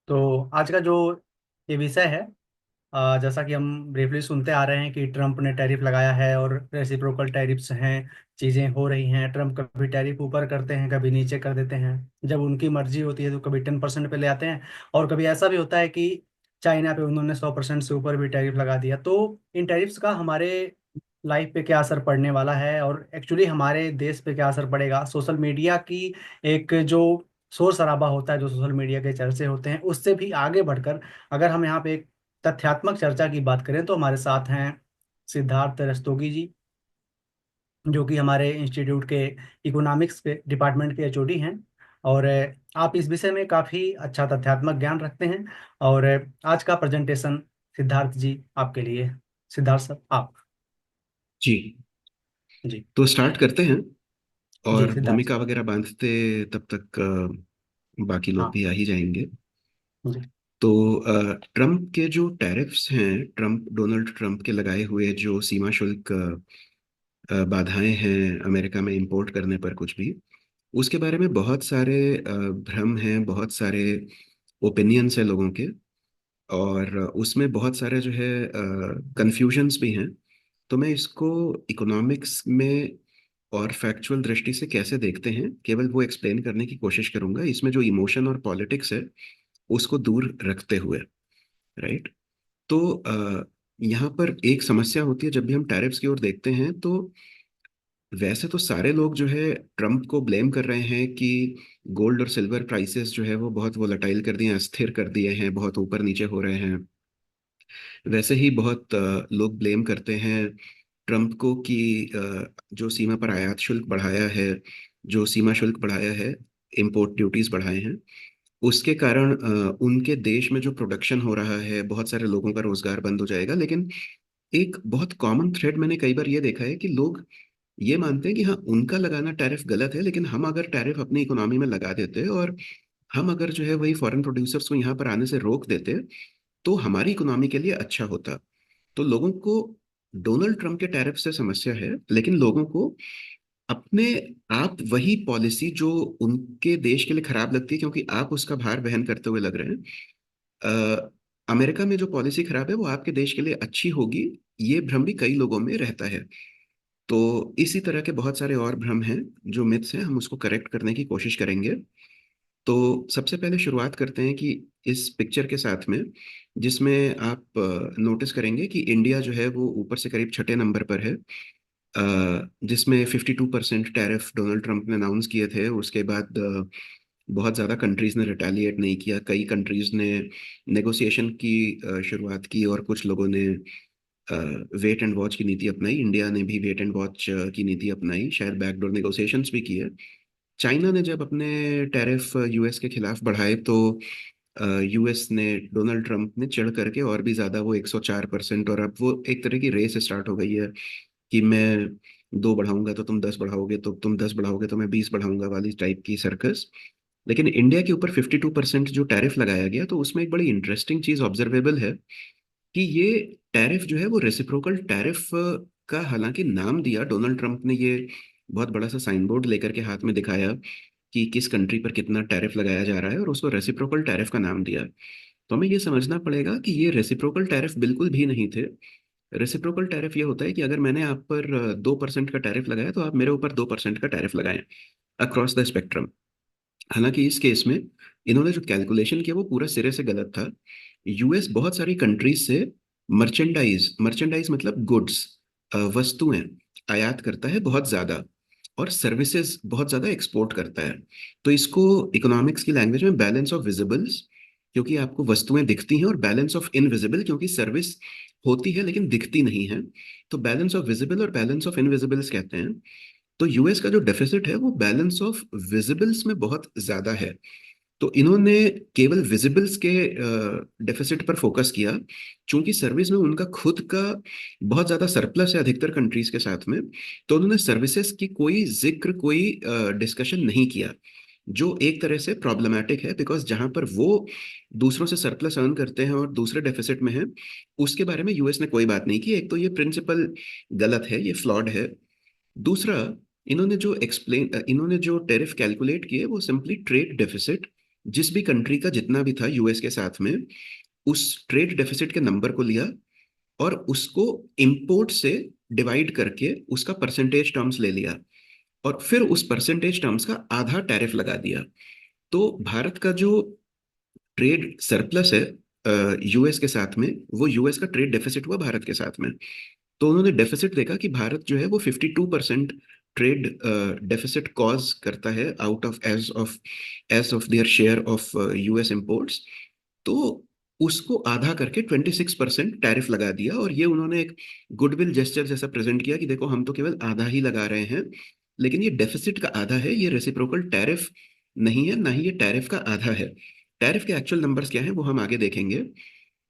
तो आज का जो ये विषय है, जैसा कि हम ब्रीफली सुनते आ रहे हैं कि ट्रम्प ने टैरिफ लगाया है और रेसिप्रोकल टैरिफ्स हैं। चीज़ें हो रही हैं, ट्रम्प कभी टैरिफ ऊपर करते हैं, कभी नीचे कर देते हैं। जब उनकी मर्जी होती है तो कभी 10% पे ले आते हैं, और कभी ऐसा भी होता है कि चाइना पे उन्होंने 100% से ऊपर भी टैरिफ लगा दिया। तो इन टैरिफ्स का हमारे लाइफ पे क्या असर पड़ने वाला है, और एक्चुअली हमारे देश पे क्या असर पड़ेगा। सोशल मीडिया की एक जो शोर शराबा होता है, जो सोशल मीडिया के चर्चे होते हैं, उससे भी आगे बढ़कर अगर हम यहाँ पे एक तथ्यात्मक चर्चा की बात करें तो हमारे साथ हैं सिद्धार्थ रस्तोगी जी, जो कि हमारे इंस्टीट्यूट के इकोनॉमिक्स के डिपार्टमेंट के एचओडी हैं। और आप इस विषय में काफ़ी अच्छा तथ्यात्मक ज्ञान रखते हैं। और आज का प्रेजेंटेशन सिद्धार्थ जी आपके लिए। सिद्धार्थ सर आप। जी। जी। तो स्टार्ट करते हैं। जी और सिद्धार्थ भूमिका सर। वगैरह बांधते तब तक बाकी लोग हाँ। भी आ ही जाएंगे। जी। तो ट्रम्प के जो टैरिफ्स हैं, डोनाल्ड ट्रम्प के लगाए हुए जो सीमा शुल्क बाधाएं हैं अमेरिका में इंपोर्ट करने पर कुछ भी, उसके बारे में बहुत सारे भ्रम हैं, बहुत सारे ओपिनियंस हैं लोगों के। और उसमें बहुत सारे जो है कंफ्यूजन्स भी हैं। तो मैं इसको इकोनॉमिक्स में और फैक्चुअल दृष्टि से कैसे देखते हैं, केवल वो एक्सप्लेन करने की कोशिश करूंगा, इसमें जो इमोशन और पॉलिटिक्स है उसको दूर रखते हुए। राइट। तो यहाँ पर एक समस्या होती है जब भी हम टैरिफ्स की ओर देखते हैं। तो वैसे तो सारे लोग जो है ट्रम्प को ब्लेम कर रहे हैं कि गोल्ड और सिल्वर प्राइसेस जो है वो बहुत वोलेटाइल कर दिए हैं, अस्थिर कर दिए हैं, बहुत ऊपर नीचे हो रहे हैं। वैसे ही बहुत लोग ब्लेम करते हैं ट्रम्प को कि जो सीमा पर आयात शुल्क बढ़ाया है, जो सीमा शुल्क बढ़ाया है, इंपोर्ट ड्यूटीज बढ़ाए हैं, उसके कारण उनके देश में जो प्रोडक्शन हो रहा है, बहुत सारे लोगों का रोजगार बंद हो जाएगा। लेकिन एक बहुत कॉमन थ्रेड मैंने कई बार ये देखा है कि लोग ये मानते हैं कि हाँ, उनका लगाना टैरिफ गलत है, लेकिन हम अगर टैरिफ अपनी इकोनॉमी में लगा देते और हम अगर जो है वही फॉरेन प्रोड्यूसर्स को यहाँ पर आने से रोक देते तो हमारी इकोनॉमी के लिए अच्छा होता। तो लोगों को डोनाल्ड ट्रम्प के टैरिफ से समस्या है, लेकिन लोगों को अपने आप वही पॉलिसी जो उनके देश के लिए खराब लगती है, क्योंकि आप उसका भार वहन करते हुए लग रहे हैं। अमेरिका में जो पॉलिसी खराब है वो आपके देश के लिए अच्छी होगी, ये भ्रम भी कई लोगों में रहता है। तो इसी तरह के बहुत सारे और भ्रम हैं, जो मिथ्स हैं, हम उसको करेक्ट करने की कोशिश करेंगे। तो सबसे पहले शुरुआत करते हैं कि इस पिक्चर के साथ में, जिसमें आप नोटिस करेंगे कि इंडिया जो है वो ऊपर से करीब छठे नंबर पर है, जिसमें 52% टैरिफ डोनाल्ड ट्रंप ने अनाउंस किए थे। उसके बाद बहुत ज़्यादा कंट्रीज़ ने रिटेलिएट नहीं किया, कई कंट्रीज़ ने नेगोशिएशन की शुरुआत की, और कुछ लोगों ने वेट एंड वॉच की नीति अपनाई। इंडिया ने भी वेट एंड वॉच की नीति अपनाई, शायद बैकडोर नेगोशिएशंस भी किए। चाइना ने जब अपने टैरिफ यूएस के खिलाफ बढ़ाए तो यूएस ने, डोनाल्ड ट्रंप ने चढ़ करके और भी ज्यादा, वो 104%। और अब वो एक तरह की रेस स्टार्ट हो गई है कि मैं 2 बढ़ाऊंगा तो तुम 10 बढ़ाओगे, तो तुम 10 बढ़ाओगे तो मैं 20 बढ़ाऊंगा वाली टाइप की सर्कस। लेकिन इंडिया के ऊपर 52% जो टैरिफ लगाया गया, तो उसमें एक बड़ी इंटरेस्टिंग चीज ऑब्जर्वेबल है कि ये टैरिफ जो है वो रेसिप्रोकल टैरिफ का हालांकि नाम दिया डोनाल्ड ट्रंप ने। ये बहुत बड़ा सा साइन बोर्ड लेकर के हाथ में दिखाया कि किस कंट्री पर कितना टैरिफ लगाया जा रहा है, और उसको रेसिप्रोकल टैरिफ का नाम दिया। तो हमें ये समझना पड़ेगा कि ये रेसिप्रोकल टैरिफ बिल्कुल भी नहीं थे। रेसिप्रोकल टैरिफ ये होता है कि अगर मैंने आप पर 2% का टैरिफ लगाया तो आप मेरे ऊपर 2% का टैरिफ लगाएं, अक्रॉस द स्पेक्ट्रम। हालांकि इस केस में इन्होंने जो कैलकुलेशन किया वो पूरा सिरे से गलत था। यूएस बहुत सारी कंट्रीज से मर्चेंडाइज मर्चेंडाइज मतलब गुड्स, वस्तुएं आयात करता है बहुत ज्यादा, और सर्विसेज बहुत ज्यादा एक्सपोर्ट करता है। तो इसको इकोनॉमिक्स की लैंग्वेज में बैलेंस ऑफ विजिबल्स, क्योंकि आपको वस्तुएं दिखती हैं, और बैलेंस ऑफ इनविजिबल, क्योंकि सर्विस होती है लेकिन दिखती नहीं है। तो बैलेंस ऑफ विजिबल और बैलेंस ऑफ इनविजिबल्स कहते हैं। तो यूएस का जो डेफिसिट है वो बैलेंस ऑफ विजिबल्स में बहुत ज्यादा है। तो इन्होंने केवल विजिबल्स के डेफिसिट पर फोकस किया। चूंकि सर्विस में उनका खुद का बहुत ज्यादा सरप्लस है अधिकतर कंट्रीज के साथ में, तो उन्होंने सर्विसेज की कोई जिक्र, कोई डिस्कशन नहीं किया, जो एक तरह से प्रॉब्लमैटिक है। बिकॉज जहां पर वो दूसरों से सरप्लस अर्न करते हैं और दूसरे डेफिसिट में हैं, उसके बारे में यूएस ने कोई बात नहीं की। एक तो ये प्रिंसिपल गलत है, ये फ्लॉड है। दूसरा, इन्होंने जो टैरिफ कैलकुलेट किए वो सिंपली ट्रेड डेफिसिट जिस भी कंट्री का जितना भी था यूएस के साथ में, उस ट्रेड डेफिसिट के नंबर को लिया और उसको इंपोर्ट से डिवाइड करके उसका परसेंटेज टर्म्स ले लिया, और फिर उस परसेंटेज टर्म्स का आधा टैरिफ लगा दिया। तो भारत का जो ट्रेड सरप्लस है यूएस के साथ में, वो यूएस का ट्रेड डेफिसिट हुआ भारत के साथ में। तो उन्होंने डेफिसिट देखा कि भारत जो है वो 52% ट्रेड डेफिसिट कॉज करता है out of as of their share of US imports. तो उसको आधा करके 26% टैरिफ लगा दिया, और ये उन्होंने एक गुडविल जेस्चर जैसा प्रेजेंट किया कि देखो हम तो केवल आधा ही लगा रहे हैं, लेकिन ये डेफिसिट का आधा है, ये रेसिप्रोकल टैरिफ नहीं है, ना ही ये टैरिफ का आधा है। टैरिफ के एक्चुअल नंबर्स क्या हैं वो हम आगे देखेंगे।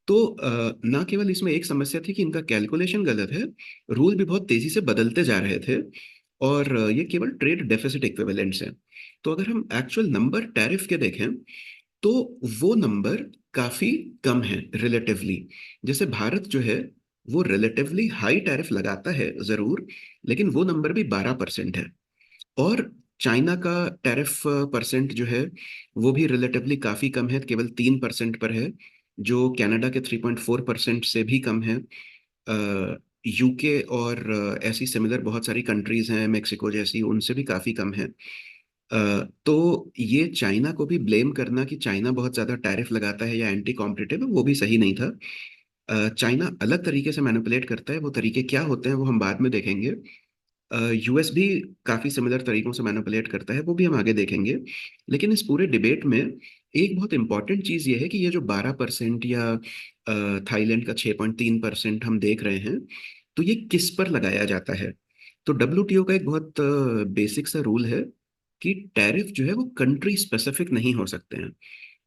तो ना केवल इसमें एक समस्या थी कि इनका कैलकुलेशन गलत है, रूल भी बहुत तेजी से बदलते जा रहे थे, और ये केवल ट्रेड डेफिसिट इक्विवेलेंट्स हैं। तो अगर हम एक्चुअल नंबर टैरिफ के देखें, तो वो नंबर काफी कम है रिलेटिवली। जैसे भारत जो है वो रिलेटिवली हाई टैरिफ लगाता है जरूर, लेकिन वो नंबर भी 12% है। और चाइना का टैरिफ परसेंट जो है वो भी रिलेटिवली काफी कम है, केवल 3% पर है, जो कनाडा के 3.4% से भी कम है। यूके और ऐसी सिमिलर बहुत सारी कंट्रीज हैं, मेक्सिको जैसी, उनसे भी काफी कम है। तो ये चाइना को भी ब्लेम करना कि चाइना बहुत ज्यादा टैरिफ लगाता है या एंटी कॉम्पिटिटिव है, वो भी सही नहीं था। चाइना अलग तरीके से मैनिपुलेट करता है, वो तरीके क्या होते हैं वो हम बाद में देखेंगे। यूएस भी काफी सिमिलर तरीकों से मैनिपुलेट करता है, वो भी हम आगे देखेंगे। लेकिन इस पूरे डिबेट में एक बहुत इंपॉर्टेंट चीज ये है कि ये जो 12% या थाईलैंड का 6.3% हम देख रहे हैं, तो ये किस पर लगाया जाता है। तो डब्ल्यूटीओ का एक बहुत बेसिक सा रूल है कि टैरिफ जो है वो कंट्री स्पेसिफिक नहीं हो सकते हैं।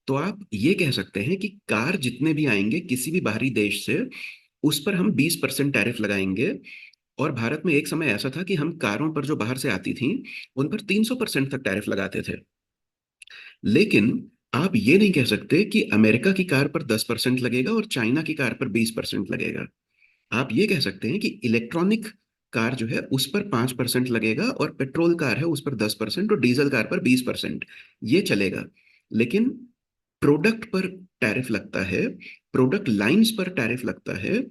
तो आप ये कह सकते हैं कि कार जितने भी आएंगे किसी भी बाहरी देश से, उस पर हम 20% टैरिफ लगाएंगे। और भारत में एक समय ऐसा था कि हम कारों पर जो बाहर से आती थीं उन पर 300% तक टैरिफ लगाते थे। लेकिन आप ये नहीं कह सकते कि अमेरिका की कार पर 10% लगेगा और चाइना की कार पर 20% लगेगा। आप ये कह सकते हैं कि इलेक्ट्रॉनिक कार जो है उस पर 5% लगेगा, और पेट्रोल कार है उस पर 10%, और डीजल कार पर 20%, ये चलेगा। लेकिन प्रोडक्ट पर टैरिफ लगता है, प्रोडक्ट लाइंस पर टैरिफ लगता है,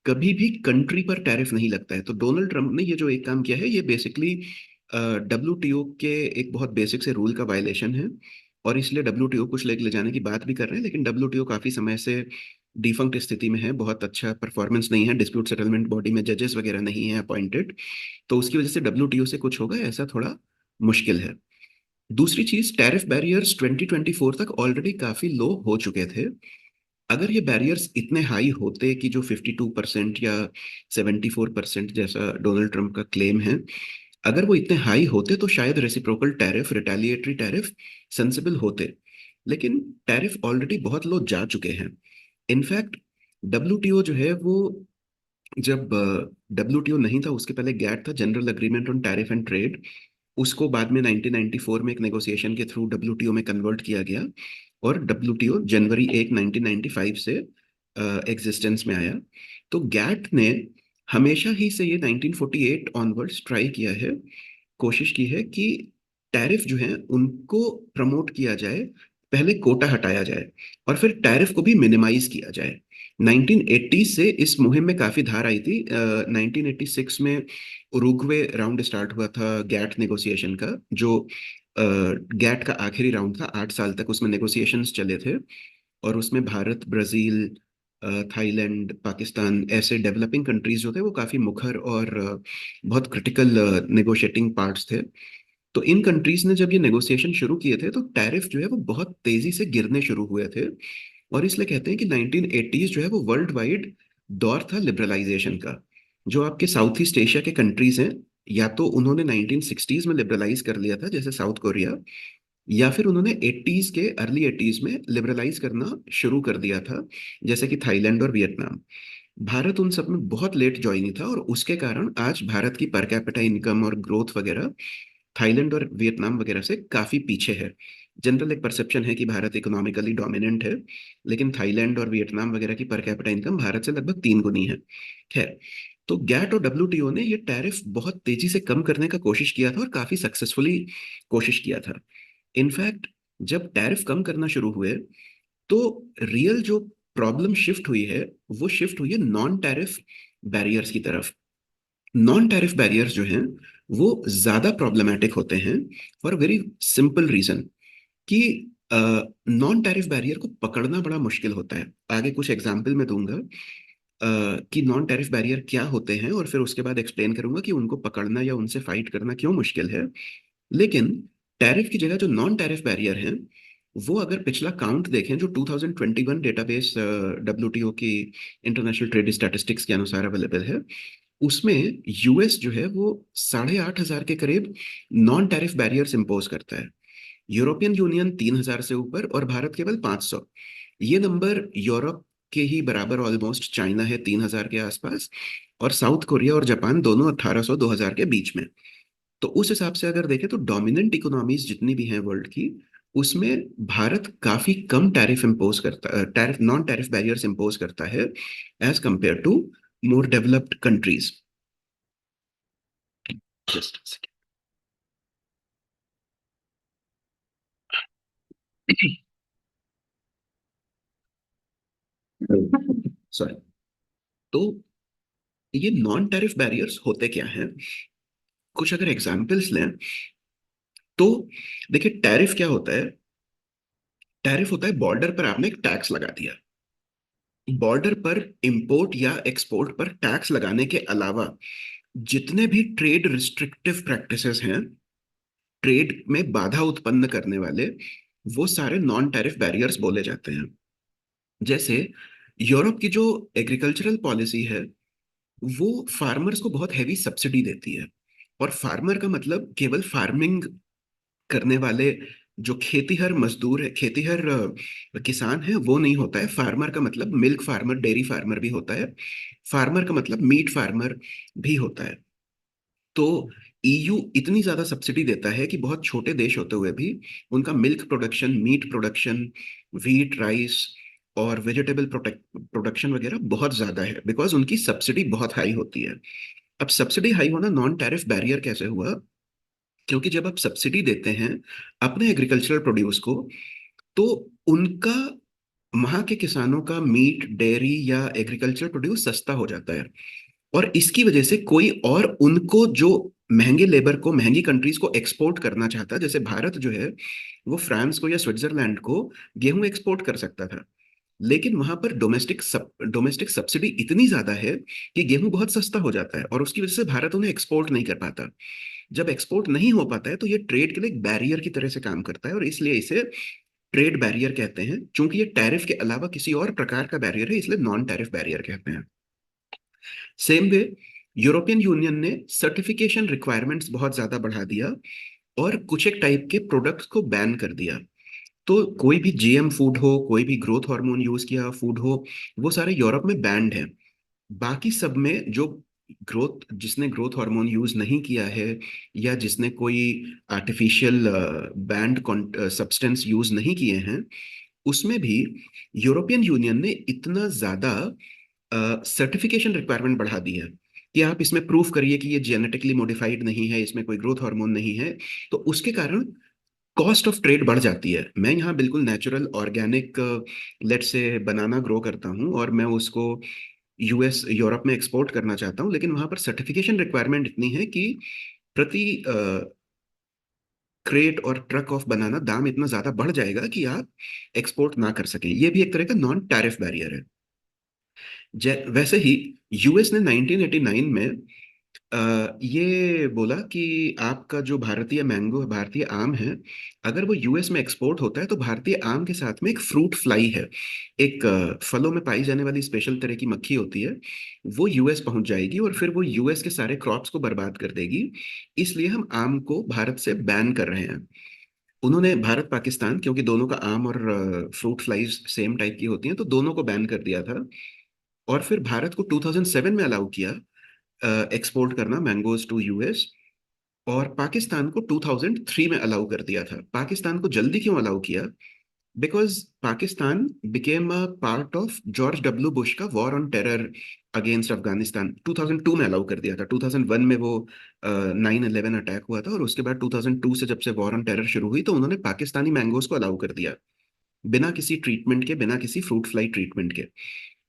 कभी भी कंट्री पर टैरिफ नहीं लगता है। तो डोनाल्ड ट्रंप ने ये जो एक काम किया है, ये बेसिकली डब्ल्यूटीओ के एक बहुत बेसिक से रूल का वायलेशन है। और इसलिए डब्ल्यूटीओ कुछ लेके ले जाने की बात भी कर रहे हैं, लेकिन डब्ल्यूटीओ काफी समय से डिफंक्ट स्थिति में है, बहुत अच्छा परफॉर्मेंस नहीं है, डिस्प्यूट सेटलमेंट बॉडी में जजेस वगैरह नहीं है अपॉइंटेड। तो उसकी वजह से डब्ल्यूटीओ से कुछ होगा ऐसा थोड़ा मुश्किल है। दूसरी चीज, टैरिफ बैरियर्स 2024 तक ऑलरेडी काफी लो हो चुके थे। अगर ये बैरियर्स इतने हाई होते कि जो 52% या 74% जैसा डोनाल्ड ट्रंप का क्लेम है, अगर वो इतने हाई होते तो शायद reciprocal tariff, retaliatory tariff sensible होते। लेकिन टैरिफ ऑलरेडी बहुत लो जा चुके हैं। इनफैक्ट डब्ल्यूटीओ जो है वो, जब डब्ल्यूटीओ नहीं था उसके पहले गैट था, general agreement on tariff and trade. उसको बाद में 1994 में एक नेगोशिएशन के थ्रू डब्ल्यूटीओ में कन्वर्ट किया गया, और डब्ल्यूटीओ जनवरी 1 1995 से एग्जिस्टेंस में आया। तो गैट ने हमेशा ही से ये 1948 ऑनवर्ड्स ट्राई किया है, कोशिश की है कि टैरिफ जो है उनको प्रमोट किया जाए, पहले कोटा हटाया जाए और फिर टैरिफ को भी मिनिमाइज किया जाए। 1980 से इस मुहिम में काफी धार आई थी। 1986 में उरुग्वे राउंड स्टार्ट हुआ था गैट नेगोशिएशन का, जो गैट का आखिरी राउंड था, 8 साल तक उसमें नेगोशिएशंस चले थे। और उसमें भारत, ब्राजील, थाईलैंड, पाकिस्तान, ऐसे डेवलपिंग कंट्रीज जो थे वो काफी मुखर और बहुत क्रिटिकल नेगोशिएटिंग पार्ट्स थे। तो इन कंट्रीज ने जब ये नेगोशिएशन शुरू किए थे तो टैरिफ जो है वो बहुत तेजी से गिरने शुरू हुए थे। और इसलिए कहते हैं कि 1980s जो है वो वर्ल्ड वाइड दौर था लिबरलाइजेशन का। जो आपके साउथ ईस्ट एशिया के कंट्रीज हैं, या तो उन्होंने 1960s में लिबरलाइज कर लिया था जैसे साउथ कोरिया, या फिर उन्होंने 80s के अर्ली 80s में लिबरलाइज करना शुरू कर दिया था जैसे कि थाईलैंड और वियतनाम। भारत उन सब में बहुत लेट ज्वाइन था, और उसके कारण आज भारत की पर कैपिटा इनकम और ग्रोथ वगैरह थाईलैंड और वियतनाम वगैरह से काफी पीछे है। जनरल एक परसेप्शन है कि भारत इकोनॉमिकली डोमिनेंट है, लेकिन थाईलैंड और वियतनाम वगैरह की पर कैपिटा इनकम भारत से लगभग 3 गुनी है। खैर, तो गैट और डब्ल्यूटीओ ने ये टैरिफ बहुत तेजी से कम करने का कोशिश किया था, और काफी सक्सेसफुली कोशिश किया था। इनफैक्ट जब टैरिफ कम करना शुरू हुए तो रियल जो प्रॉब्लम शिफ्ट हुई है, वो शिफ्ट हुई है नॉन टैरिफ बैरियर्स की तरफ। नॉन टैरिफ बैरियर्स जो हैं वो ज्यादा प्रॉब्लमेटिक होते हैं फॉर वेरी सिंपल रीजन कि नॉन टैरिफ बैरियर को पकड़ना बड़ा मुश्किल होता है। आगे कुछ एग्जाम्पल मैं दूंगा कि नॉन टैरिफ बैरियर क्या होते हैं, और फिर उसके बाद एक्सप्लेन करूंगा कि उनको पकड़ना या उनसे फाइट करना क्यों मुश्किल है। लेकिन टैरिफ की जगह जो नॉन टैरिफ बैरियर हैं, वो अगर पिछला काउंट देखें जो 2021 डेटाबेस डब्ल्यूटीओ की इंटरनेशनल ट्रेड स्टैटिस्टिक्स के अनुसार अवेलेबल है, उसमें यूएस जो है वो 8,500 के करीब नॉन टैरिफ बैरियर्स इंपोज करता है। यूरोपियन यूनियन 3,000 से ऊपर, और भारत केवल 500। ये नंबर यूरोप के ही बराबर ऑलमोस्ट, चाइना है 3,000 के आसपास, और साउथ कोरिया और जापान दोनों 1,800 2,000 के बीच में। तो उस हिसाब से अगर देखें तो डोमिनेंट इकोनॉमीज जितनी भी हैं वर्ल्ड की, उसमें भारत काफी कम टैरिफ इंपोज करता, tariff non tariff barriers impose करता है as compare to more developed countries. Just sorry. तो ये नॉन टैरिफ बैरियर्स होते क्या हैं, कुछ अगर एग्जांपल्स लें तो देखिए टैरिफ क्या होता है। टैरिफ होता है बॉर्डर पर आपने एक टैक्स लगा दिया। बॉर्डर पर इंपोर्ट या एक्सपोर्ट पर टैक्स लगाने के अलावा जितने भी ट्रेड रिस्ट्रिक्टिव प्रैक्टिसेस हैं, ट्रेड में बाधा उत्पन्न करने वाले, वो सारे नॉन टैरिफ बैरियर्स बोले जाते हैं। जैसे यूरोप की जो एग्रीकल्चरल पॉलिसी है, वो फार्मर्स को बहुत हैवी सब्सिडी देती है। और फार्मर का मतलब केवल फार्मिंग करने वाले जो खेतीहर मजदूर है, खेतीहर किसान है, वो नहीं होता है। फार्मर का मतलब मिल्क फार्मर, डेयरी फार्मर भी होता है। फार्मर का मतलब मीट फार्मर भी होता है। तो ईयू इतनी ज्यादा सब्सिडी देता है कि बहुत छोटे देश होते हुए भी उनका milk production, meat production, wheat, rice और वेजिटेबल प्रोडक्शन वगैरह बहुत ज्यादा है, बिकॉज उनकी सब्सिडी बहुत हाई होती है। अब सब्सिडी हाई होना नॉन टैरिफ बैरियर कैसे हुआ? क्योंकि जब आप सब्सिडी देते हैं अपने एग्रीकल्चरल प्रोड्यूस को, तो उनका, वहां के किसानों का मीट, डेयरी या एग्रीकल्चर प्रोड्यूस सस्ता हो जाता है। और इसकी वजह से कोई और उनको जो महंगे लेबर को महंगी कंट्रीज को एक्सपोर्ट करना चाहता, जैसे भारत जो है वो फ्रांस को या स्विट्जरलैंड को गेहूं एक्सपोर्ट कर सकता था, लेकिन वहां पर डोमेस्टिक सब्सिडी इतनी ज्यादा है कि गेहूं बहुत सस्ता हो जाता है, और उसकी वजह से भारत उन्हें एक्सपोर्ट नहीं कर पाता। जब एक्सपोर्ट नहीं हो पाता है तो ये ट्रेड के लिए एक बैरियर की तरह से काम करता है, और इसलिए इसे ट्रेड बैरियर कहते हैं। चूंकि ये टैरिफ के अलावा किसी और प्रकार का बैरियर है, इसलिए नॉन टैरिफ बैरियर कहते हैं। सेम वे यूरोपियन यूनियन ने सर्टिफिकेशन रिक्वायरमेंट्स बहुत ज्यादा बढ़ा दिया, और कुछ एक टाइप के प्रोडक्ट्स को बैन कर दिया। तो कोई भी जीएम फूड हो, कोई भी ग्रोथ हार्मोन यूज किया फूड हो, वो सारे यूरोप में बैंड है। बाकी सब में जो जिसने ग्रोथ हार्मोन यूज नहीं किया है, या जिसने कोई आर्टिफिशियल बैंड सब्सटेंस यूज नहीं किए हैं, उसमें भी यूरोपियन यूनियन ने इतना ज्यादा सर्टिफिकेशन रिक्वायरमेंट बढ़ा दी है कि आप इसमें प्रूफ करिए कि ये जेनेटिकली मॉडिफाइड नहीं है, इसमें कोई ग्रोथ हार्मोन नहीं है। तो उसके कारण कॉस्ट ऑफ ट्रेड बढ़ जाती है। मैं यहाँ बिल्कुल नेचुरल ऑर्गेनिक लेट से बनाना ग्रो करता हूँ, और मैं उसको यूएस, यूरोप में एक्सपोर्ट करना चाहता हूँ, लेकिन वहां पर सर्टिफिकेशन रिक्वायरमेंट इतनी है कि प्रति क्रेट और ट्रक ऑफ बनाना दाम इतना ज्यादा बढ़ जाएगा कि आप एक्सपोर्ट ना कर सकें। ये भी एक तरह का नॉन टैरिफ बैरियर है। वैसे ही यूएस ने 1989 में ये बोला कि आपका जो भारतीय मैंगो, भारतीय आम है, अगर वो यूएस में एक्सपोर्ट होता है तो भारतीय आम के साथ में एक फ्रूट फ्लाई है, एक फलों में पाई जाने वाली स्पेशल तरह की मक्खी होती है, वो यूएस पहुंच जाएगी और फिर वो यूएस के सारे क्रॉप्स को बर्बाद कर देगी। इसलिए हम आम को भारत से बैन कर रहे हैं। उन्होंने भारत पाकिस्तान, क्योंकि दोनों का आम और फ्रूट फ्लाइज सेम टाइप की होती हैं, तो दोनों को बैन कर दिया था। और फिर भारत को 2007 में अलाउ किया एक्सपोर्ट करना मैंगोज टू यूएस, और पाकिस्तान को 2003 में अलाउ कर दिया था। पाकिस्तान को जल्दी क्यों अलाउ किया? Because Pakistan became a part of George W Bush का war on terror against Afghanistan. 2002 में अलाउ कर दिया था। 2001 में वो 9/11 अटैक हुआ था, और उसके बाद 2002 से जब से वॉर ऑन टेरर शुरू हुई तो उन्होंने पाकिस्तानी मैंगोज को अलाउ कर दिया, बिना किसी ट्रीटमेंट के, बिना किसी फ्रूट फ्लाई ट्रीटमेंट के।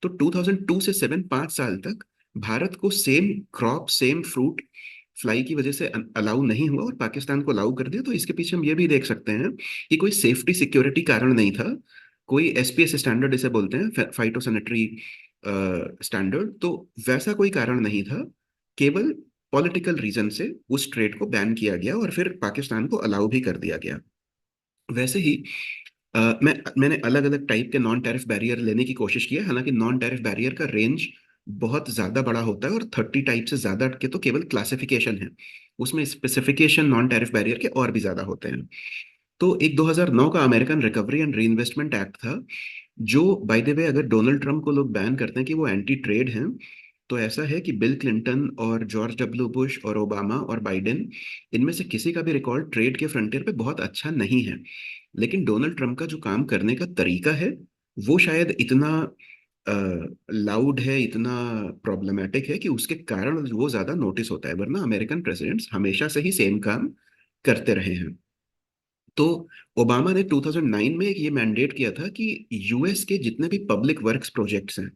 तो 2002 से 7, 5 साल तक भारत को same crop, same fruit fly की वजह से अलाउ नहीं हुआ, और पाकिस्तान को अलाउ कर दिया। तो इसके पीछे हम ये भी देख सकते हैं कि कोई सेफ्टी सिक्योरिटी कारण नहीं था, कोई एसपीएस स्टैंडर्ड इसे बोलते हैं, फाइटो सैनिटरी स्टैंडर्ड, तो वैसा कोई कारण नहीं था। केवल पॉलिटिकल रीजन से उस ट्रेड को बैन किया गया और फिर पाकिस्तान को अलाउ भी कर दिया गया। वैसे ही मैंने अलग अलग टाइप के नॉन टैरिफ बैरियर लेने की कोशिश की है। हालांकि नॉन टैरिफ बैरियर का रेंज बहुत ज्यादा बड़ा होता है, और 30 टाइप से ज्यादा के तो केवल क्लासिफिकेशन है, उसमें स्पेसिफिकेशन नॉन टैरिफ बैरियर के और भी ज्यादा होते हैं। तो एक 2009 का American recovery and reinvestment act था, जो बाय द वे अगर डोनाल्ड ट्रंप को लोग बैन करते हैं कि वो एंटी ट्रेड हैं, तो ऐसा है कि बिल क्लिंटन और जॉर्ज डब्ल्यू बुश और ओबामा और बाइडेन, इनमें से किसी का भी रिकॉर्ड ट्रेड के फ्रंटियर पे बहुत अच्छा नहीं है। लेकिन डोनाल्ड ट्रंप का जो काम करने का तरीका है, वो शायद इतना लाउड है, इतना प्रॉब्लमेटिक है कि उसके कारण वो ज्यादा नोटिस होता है, वरना अमेरिकन प्रेसिडेंट्स हमेशा से ही सेम काम करते रहे हैं। तो ओबामा ने 2009 में ये मैंडेट किया था कि यूएस के जितने भी पब्लिक वर्क्स प्रोजेक्ट्स हैं,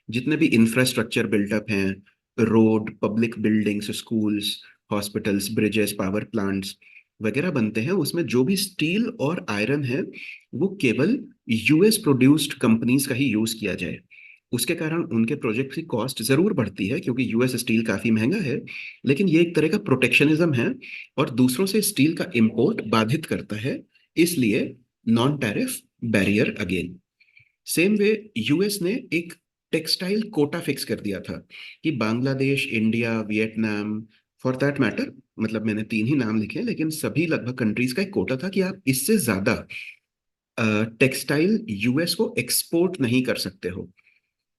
जितने भी इंफ्रास्ट्रक्चर बिल्टअप हैं, road, public buildings, schools, hospitals, bridges, power plants वगैरह बनते हैं, उसमें जो भी स्टील और आयरन है वो केवल यूएस प्रोड्यूस्ड कंपनीज का ही यूज किया जाए। उसके कारण उनके प्रोजेक्ट की कॉस्ट जरूर बढ़ती है, क्योंकि यूएस स्टील काफी महंगा है, लेकिन ये एक तरह का प्रोटेक्शनिज्म है और दूसरों से स्टील का इंपोर्ट बाधित करता है। इसलिए non tariff barrier again. Same way US ने एक टेक्सटाइल कोटा फिक्स कर दिया था कि Bangladesh, India, Vietnam, for that matter, मतलब मैंने 3 ही नाम लिखे हैं, लेकिन सभी लगभग कंट्रीज का एक कोटा था कि आप इससे ज्यादा टेक्सटाइल यूएस को एक्सपोर्ट नहीं कर सकते हो।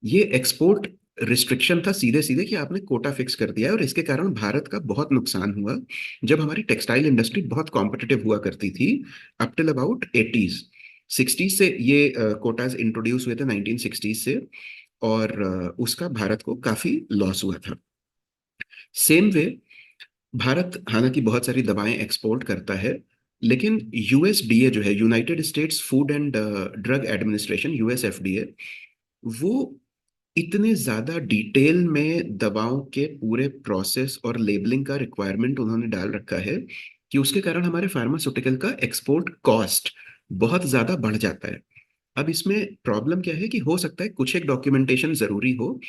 ये एक्सपोर्ट रिस्ट्रिक्शन था सीधे सीधे, कि आपने कोटा फिक्स कर दिया है, और इसके कारण भारत का बहुत नुकसान हुआ। जब हमारी टेक्सटाइल इंडस्ट्री बहुत कॉम्पिटिटिव हुआ करती थी up till about 80s, 60s से ये कोटाज इंट्रोड्यूस हुए थे, 1960s से, और उसका भारत को काफी लॉस हुआ था। सेम वे भारत हालांकि बहुत सारी दवाएं एक्सपोर्ट करता है, लेकिन यूएसडीए जो है, United states food and drug administration, USFDA, वो इतने ज्यादा डिटेल में दवाओं के पूरे प्रोसेस और लेबलिंग का रिक्वायरमेंट उन्होंने डाल रखा है कि उसके कारण हमारे फार्मास्यूटिकल का एक्सपोर्ट कॉस्ट बहुत ज्यादा बढ़ जाता है। अब इसमें प्रॉब्लम क्या है कि हो सकता है कुछ एक डॉक्यूमेंटेशन जरूरी हो,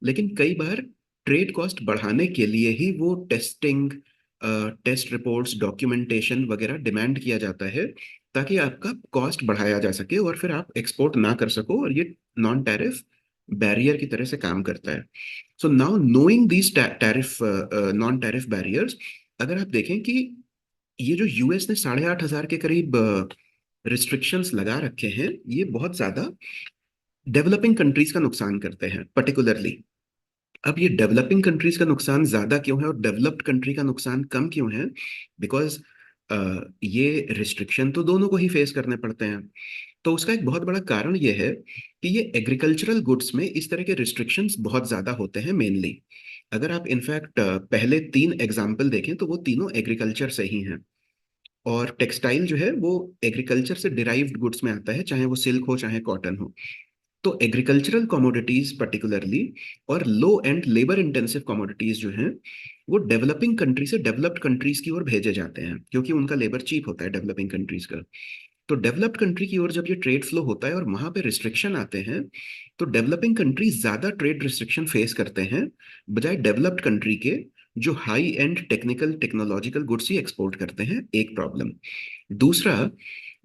लेकिन कई बार ट्रेड कॉस्ट बढ़ाने के लिए ही वो टेस्टिंग, टेस्ट रिपोर्ट्स, डॉक्यूमेंटेशन वगैरह डिमांड किया जाता है, ताकि आपका कॉस्ट बढ़ाया जा सके और फिर आप एक्सपोर्ट ना कर सको, और ये नॉन टैरिफ बैरियर की तरह से काम करता है। So now knowing these tariff, non tariff barriers, अगर आप देखें कि ये जो यूएस ने 8,500 के करीब रिस्ट्रिक्शंस लगा रखे हैं, ये बहुत ज्यादा डेवलपिंग कंट्रीज का नुकसान करते हैं पर्टिकुलरली। अब ये डेवलपिंग कंट्रीज का नुकसान ज्यादा क्यों है और डेवलप्ड कंट्री का नुकसान कम क्यों है? बिकॉज ये रिस्ट्रिक्शन तो दोनों को ही फेस करने पड़ते हैं। तो उसका एक बहुत बड़ा कारण ये है कि ये एग्रीकल्चरल गुड्स में इस तरह के रिस्ट्रिक्शंस बहुत ज्यादा होते हैं मेनली। अगर आप इनफैक्ट पहले 3 एग्जाम्पल देखें तो वो तीनों एग्रीकल्चर से ही हैं। और टेक्सटाइल जो है वो एग्रीकल्चर से डिराइव्ड गुड्स में आता है, चाहे वो सिल्क हो चाहे कॉटन हो। तो एग्रीकल्चरल कमोडिटीज पर्टिकुलरली और लो एंड लेबर इंटेंसिव कमोडिटीज जो हैं, वो डेवलपिंग कंट्री से डेवलप्ड कंट्रीज की ओर भेजे जाते हैं, क्योंकि उनका लेबर चीप होता है डेवलपिंग कंट्रीज का। तो डेवलप्ड कंट्री की ओर जब ये ट्रेड फ्लो होता है और वहां पे रिस्ट्रिक्शन आते हैं, तो डेवलपिंग कंट्रीज ज्यादा ट्रेड रिस्ट्रिक्शन फेस करते हैं बजाय डेवलप्ड कंट्री के, जो high and technical technological goods he export करते हैं। एक प्रॉब्लम। दूसरा,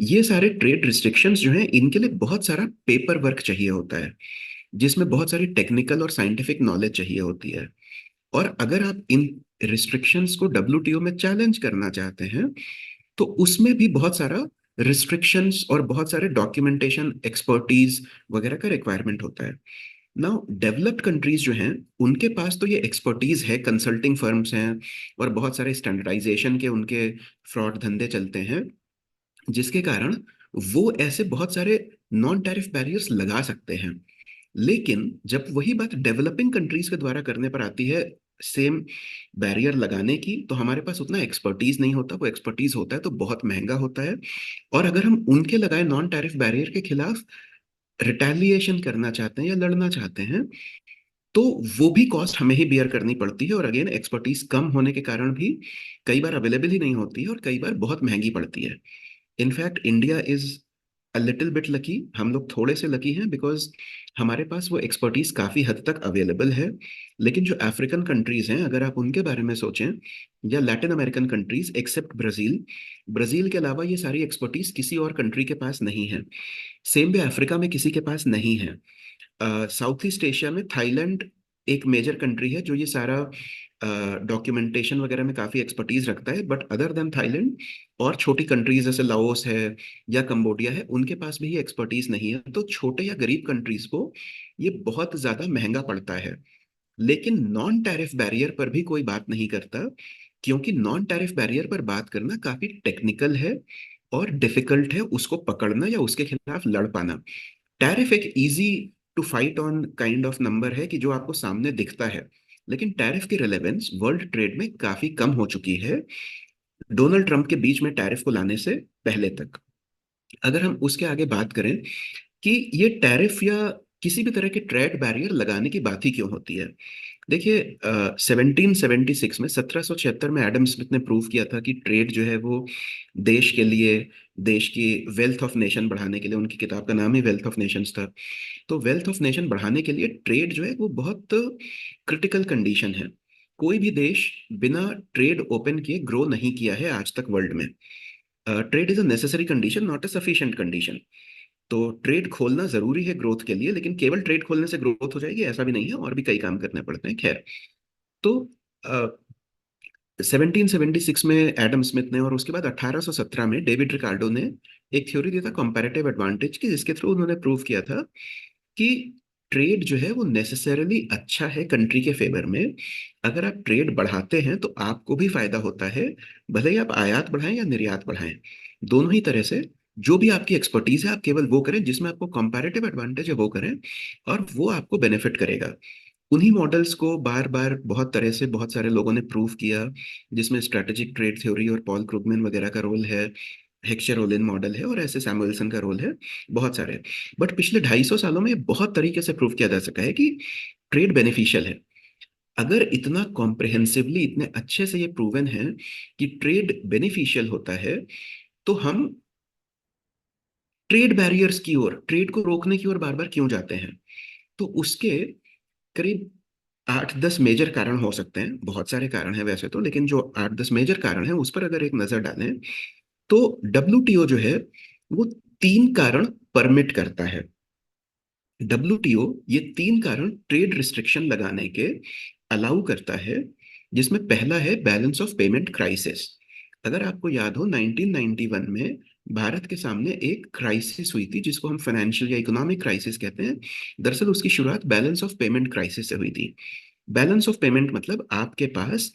ये सारे ट्रेड रिस्ट्रिक्शंस जो हैं, इनके लिए बहुत सारा पेपर वर्क चाहिए होता है, जिसमें बहुत सारी टेक्निकल और साइंटिफिक नॉलेज चाहिए होती है। और अगर आप इन रिस्ट्रिक्शंस को डब्ल्यूटीओ में चैलेंज करना चाहते हैं, तो उसमें भी बहुत सारा रिस्ट्रिक्शंस और बहुत सारे डॉक्यूमेंटेशन, एक्सपर्टीज वगैरह का रिक्वायरमेंट होता है। नाउ डेवलप्ड कंट्रीज जो हैं, उनके पास तो ये एक्सपर्टीज है, कंसल्टिंग फर्म्स हैं, और बहुत सारे स्टैंडर्डाइजेशन के उनके फ्रॉड धंधे चलते हैं, जिसके कारण वो ऐसे बहुत सारे नॉन टैरिफ बैरियर्स लगा सकते हैं। लेकिन जब वही बात डेवलपिंग कंट्रीज के द्वारा करने पर आती है सेम बैरियर लगाने की, तो हमारे पास उतना एक्सपर्टीज नहीं होता, वो एक्सपर्टीज होता है तो बहुत महंगा होता है। और अगर हम उनके लगाए नॉन टैरिफ बैरियर के खिलाफ रिटेलिएशन करना चाहते हैं या लड़ना चाहते हैं, तो वो भी कॉस्ट हमें ही बियर करनी पड़ती है। और अगेन एक्सपर्टीज कम होने के कारण भी कई बार अवेलेबल ही नहीं होती है और कई बार बहुत महंगी पड़ती है। In fact India is a little bit lucky, हम लोग थोड़े से लकी हैं, बिकॉज हमारे पास वो एक्सपर्टीज काफी हद तक अवेलेबल है। लेकिन जो अफ्रीकन कंट्रीज हैं, अगर आप उनके बारे में सोचें, या Latin American countries except Brazil, Brazil के अलावा ये सारी एक्सपर्टीज किसी और कंट्री के पास नहीं है। सेम भी अफ्रीका में किसी के पास नहीं है। साउथ ईस्ट एशिया में थाईलैंड एक मेजर कंट्री है जो ये सारा डॉक्यूमेंटेशन वगैरह में काफी एक्सपर्टीज रखता है, बट अदर देन थाईलैंड और छोटी कंट्रीज जैसे लाओस है या कंबोडिया है, उनके पास भी ये एक्सपर्टीज नहीं है। तो छोटे या गरीब कंट्रीज को ये बहुत ज्यादा महंगा पड़ता है। लेकिन नॉन टैरिफ बैरियर पर भी कोई बात नहीं करता, क्योंकि नॉन टैरिफ बैरियर पर बात करना काफी टेक्निकल है और डिफिकल्ट है उसको पकड़ना या उसके खिलाफ लड़ पाना। टैरिफ एक easy to fight on kind of number है कि जो आपको सामने दिखता है। लेकिन टैरिफ की रिलेवेंस वर्ल्ड ट्रेड में काफी कम हो चुकी है डोनाल्ड ट्रंप के बीच में टैरिफ को लाने से पहले तक। अगर हम उसके आगे बात करें कि ये टैरिफ या किसी भी तरह के ट्रेड बैरियर लगाने की बात ही क्यों होती है। देखिए, 1776 में 1776 में एडम स्मिथ ने प्रूव किया था कि ट्रेड जो है वो देश के लिए, देश की वेल्थ ऑफ नेशन बढ़ाने के लिए, उनकी किताब का नाम ही वेल्थ ऑफ नेशंस था। तो वेल्थ ऑफ नेशन बढ़ाने के लिए ट्रेड जो है वो बहुत क्रिटिकल कंडीशन है। कोई भी देश बिना ट्रेड ओपन किए ग्रो नहीं किया है आज तक वर्ल्ड में। Trade is a necessary condition, not a sufficient condition. तो ट्रेड खोलना जरूरी है ग्रोथ के लिए, लेकिन केवल ट्रेड खोलने से ग्रोथ हो जाएगी ऐसा भी नहीं है, और भी कई काम करने पड़ते हैं। खैर, तो 1776 में एडम स्मिथ ने, और उसके बाद 1817 में डेविड रिकार्डो ने एक थ्योरी दिया था कंपैरेटिव एडवांटेज की, जिसके थ्रू उन्होंने प्रूव किया था कि ट्रेड जो है वो नेसेसरली अच्छा है कंट्री के फेवर में। अगर आप ट्रेड बढ़ाते हैं तो आपको भी फायदा होता है, भले ही आप आयात बढ़ाएं या निर्यात बढ़ाएं, दोनों ही तरह से। जो भी आपकी एक्सपर्टीज है आप केवल वो करें जिसमें आपको कंपैरेटिव एडवांटेज है, वो करें, और वो आपको बेनिफिट करेगा। उन्हीं मॉडल्स को बार बार बहुत तरह से बहुत सारे लोगों ने प्रूव किया, जिसमें स्ट्रेटेजिक ट्रेड थ्योरी और पॉल क्रुगमैन वगैरह का रोल है, हेक्सचर ओलिन मॉडल है, और ऐसे सैमुअल्सन का रोल है, बहुत सारे। बट पिछले 250 सालों में बहुत तरीके से प्रूव किया जा सका है कि ट्रेड बेनिफिशियल है। अगर इतना कॉम्प्रिहेंसिवली, इतने अच्छे से ये प्रूवन है कि ट्रेड बेनिफिशियल होता है, तो हम ट्रेड बैरियर्स की ओर, ट्रेड को रोकने की ओर बार बार क्यों जाते हैं। तो उसके करीब 8-10 मेजर कारण हो सकते हैं। बहुत सारे कारण हैं वैसे तो, लेकिन जो 8-10 मेजर कारण हैं उस पर अगर एक नजर डालें, तो डब्ल्यूटीओ जो है वो 3 कारण परमिट करता है। डब्ल्यूटीओ ये 3 कारण ट्रेड रिस्ट्रिक्शन लगाने के अलाउ करता है, जिसमें पहला है बैलेंस ऑफ पेमेंट क्राइसिस। अगर आपको याद हो, 1991 में भारत के सामने एक क्राइसिस हुई थी जिसको हम फाइनेंशियल या इकोनॉमिक क्राइसिस कहते हैं। दरअसल उसकी शुरुआत बैलेंस ऑफ पेमेंट क्राइसिस से हुई थी। बैलेंस ऑफ पेमेंट मतलब आपके पास